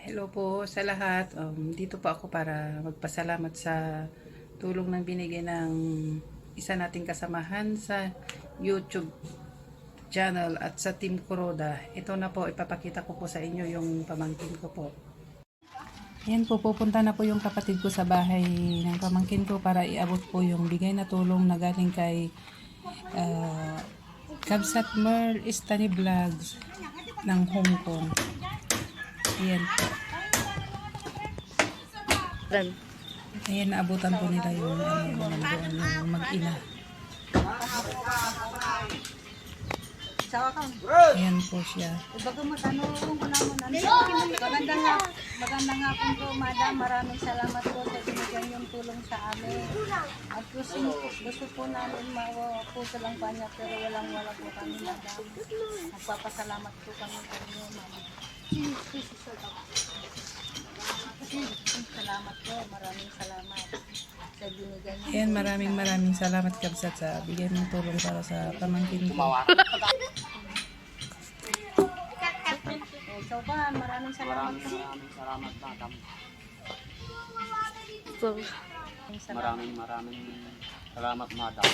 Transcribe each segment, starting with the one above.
Hello po sa lahat. Dito po ako para magpasalamat sa tulong ng binigay ng isa nating kasamahan sa YouTube channel at sa Team Kuroda. Ito na po, ipapakita ko po sa inyo yung pamangkin ko po. Yan po, pupunta na po yung kapatid ko sa bahay ng pamangkin ko para iabot po yung bigay na tulong na galing kay Kabsat Merl Istani Vlogs ng Hong Kong. Yan po. Ayan, naabutan po nila yung yung mag-ina. Ayan po siya. Magandang hapon po, madam. Maraming salamat po sa binigyan yung tulong sa amin. At gusto po namin mapuso lang pa niya, pero wala po kami, madam. Magpapasalamat po kami sa inyo, madam. Salamat po, maraming salamat sa binigyan niyo. Ayan, maraming salamat Kabsat sa bigay ng tulong para sa pamangkin ko. So ba, maraming salamat po. Maraming salamat, madam. Salamat. Maraming salamat, madam.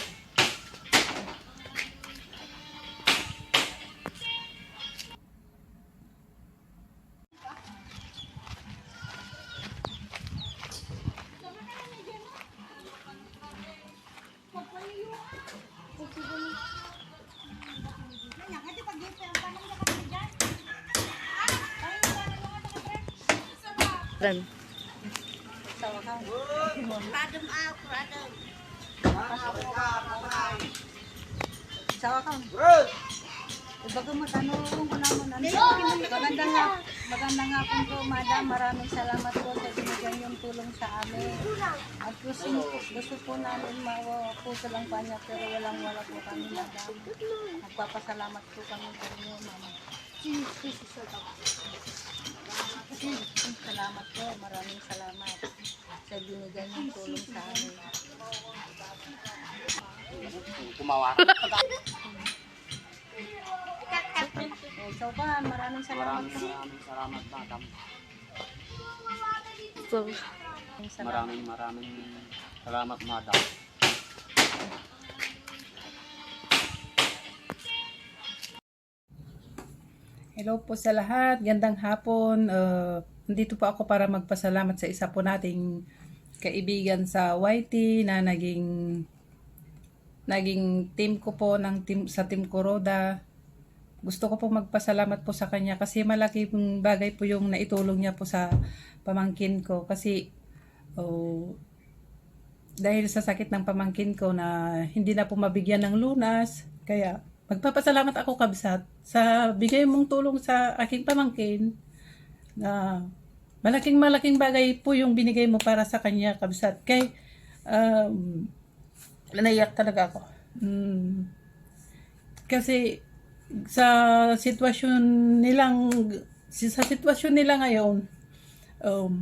Sa account. Bagamat magandang hapon po, madam. Maraming salamat po sa binigyan yung tulong sa amin. At gusto po namin mapuso lang pa niya, pero wala po kami, madam. Magpapasalamat po kami sa inyo, mama. Salamat po, maraming salamat sa binigyan yung tulong sa amin. Kumawa. So ba, maraming salamat po. Maraming salamat, madam. Maraming salamat, madam. Hello po sa lahat. Gandang hapon. Nandito po ako para magpasalamat sa isa po nating kaibigan sa YT na naging team ko po sa Team Kuroda. Gusto ko po magpasalamat po sa kanya kasi malaking bagay po yung naitulong niya po sa pamangkin ko kasi dahil sa sakit ng pamangkin ko na hindi na po mabigyan ng lunas, kaya magpapasalamat ako Kabsat sa bigay mong tulong sa aking pamangkin na malaking bagay po yung binigay mo para sa kanya Kabsat. Kay naiyak talaga ako. Kasi sa sitwasyon nila ngayon,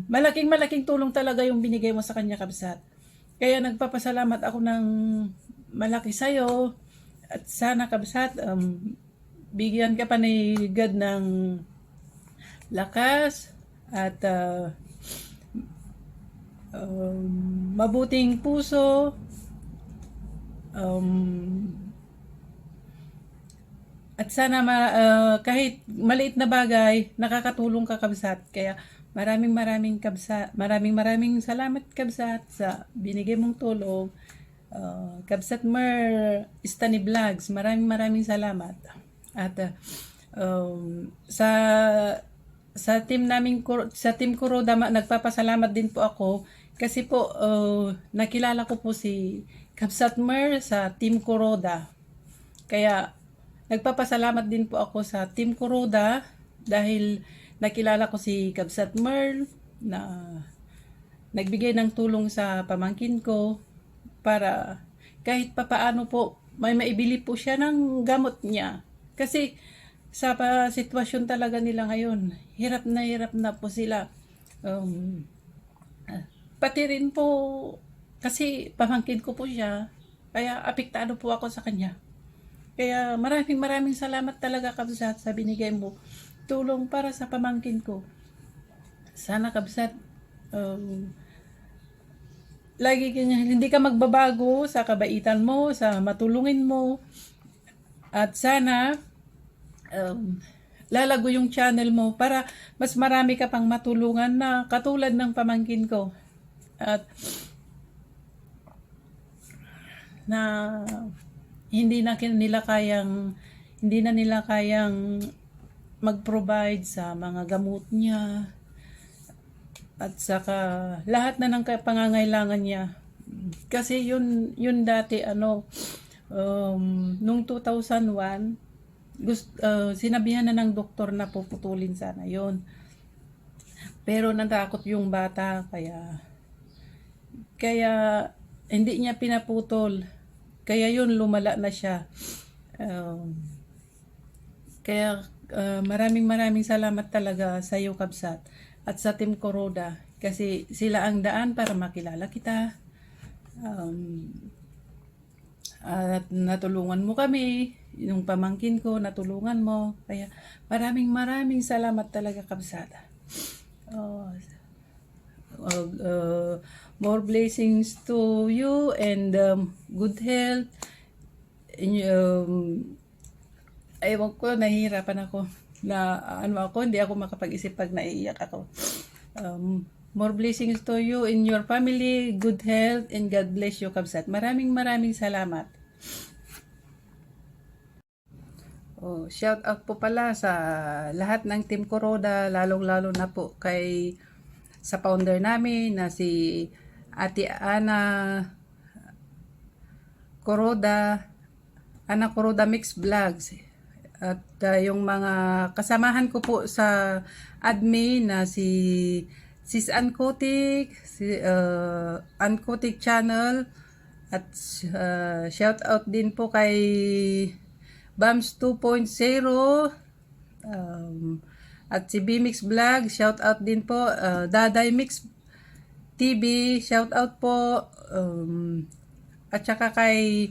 malaking tulong talaga yung binigay mo sa kanya Kabsat. Kaya nagpapasalamat ako ng malaki sa'yo at sana Kabsat, bigyan ka pa ni God ng lakas at mabuting puso, at sana kahit maliit na bagay nakakatulong ka Kabsat. Kaya maraming salamat Kabsat sa binigay mong tulong. Kabsat Merl Istani Vlogs, maraming salamat. At sa team namin sa Team Kuroda, nagpapasalamat din po ako kasi po nakilala ko po si Kabsat Merl sa Team Kuroda. Kaya nagpapasalamat din po ako sa Team Kuroda dahil nakilala ko si Kabsat Merl na nagbigay ng tulong sa pamangkin ko para kahit papaano po may maibili po siya ng gamot niya. Kasi sa sitwasyon talaga nila ngayon, hirap na po sila. Pati rin po kasi pamangkin ko po siya, kaya apektado po ako sa kanya. Kaya maraming salamat talaga Kabsat sa binigay mo tulong para sa pamangkin ko. sana kabsat, lagi hindi ka magbabago sa kabaitan mo, sa matulungin mo. At sana, lalago yung channel mo para mas marami ka pang matulungan na katulad ng pamangkin ko. At na hindi na nila kayang mag-provide sa mga gamot niya at saka lahat na ng pangangailangan niya. Kasi yun dati nung 2001 sinabihan na ng doktor na puputulin sana yun. Pero natakot yung bata kaya hindi niya pinaputol. Kaya yun lumala na siya. Kaya maraming salamat talaga sa iyo, Kabsat, at sa Team Kuroda kasi sila ang daan para makilala kita. At natulungan mo kami, yung pamangkin ko natulungan mo. Kaya maraming salamat talaga, Kabsat. More blessings to you and good health. Ewan ko, nahihirapan ako na hindi ako makapag-isip pag naiiyak ako. More blessings to you in your family, good health, and God bless you, Kabsat. Maraming salamat. Shout out po pala sa lahat ng Team Kuroda, lalong-lalo na po sa founder namin na si Ate Ana Kuroda, Ana Kuroda Mix Vlogs. At yung mga kasamahan ko po sa admin na si Sis Ankotik, si Ankotik Channel, at shout out din po kay Bams 2.0, at si B-Mix Vlog, shout out din po. Daday Mix TV, shout out po. At saka kay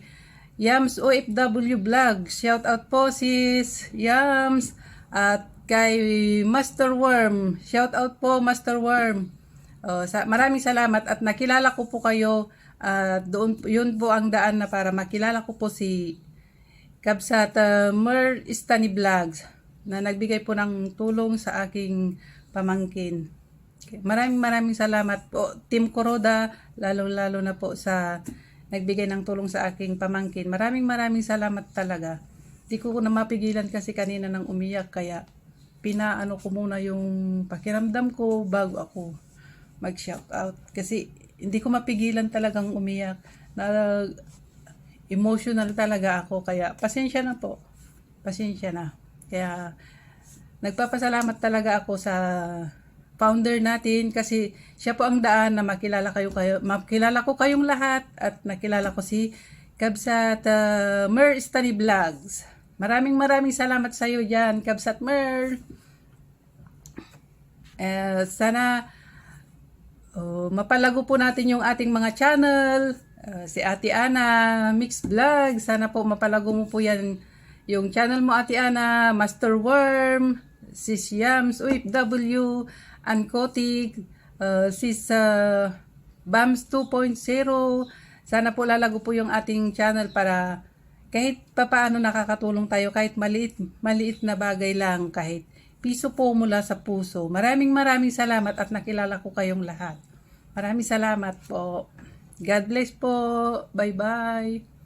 Yams OFW Vlog, shout out po sis Yams. At kay Master Worm, shout out po Master Worm. Maraming salamat at nakilala ko po kayo. Yun po ang daan na para makilala ko po si Kabsat Mer Istani Vlogs na nagbigay po ng tulong sa aking pamangkin. Maraming salamat po Team Kuroda, lalo na po sa nagbigay ng tulong sa aking pamangkin. Maraming salamat talaga. Di ko na mapigilan kasi kanina nang umiyak, kaya pinaano ko muna yung pakiramdam ko bago ako mag-shout out. Kasi hindi ko mapigilan talagang umiyak. Emotional talaga ako, kaya pasensya na po. Pasensya na. Kaya nagpapasalamat talaga ako sa founder natin kasi siya po ang daan na makilala ko kayong lahat at nakilala ko si Kabsat Mer Istani Vlogs. Maraming salamat sa iyo diyan, Kabsat Mer. Sana mapalago po natin yung ating mga channel. Si Ate Ana Mix Vlog, sana po mapalago mo po yan yung channel mo, Ate Ana. Master Worm, Sis Yams OFW, Ankotik, Sis Bams 2.0. Sana po lalago po yung ating channel para kahit papaano nakakatulong tayo, kahit maliit na bagay lang, kahit piso po mula sa puso. Maraming salamat at nakilala ko kayong lahat. Maraming salamat po. God bless po. Bye-bye.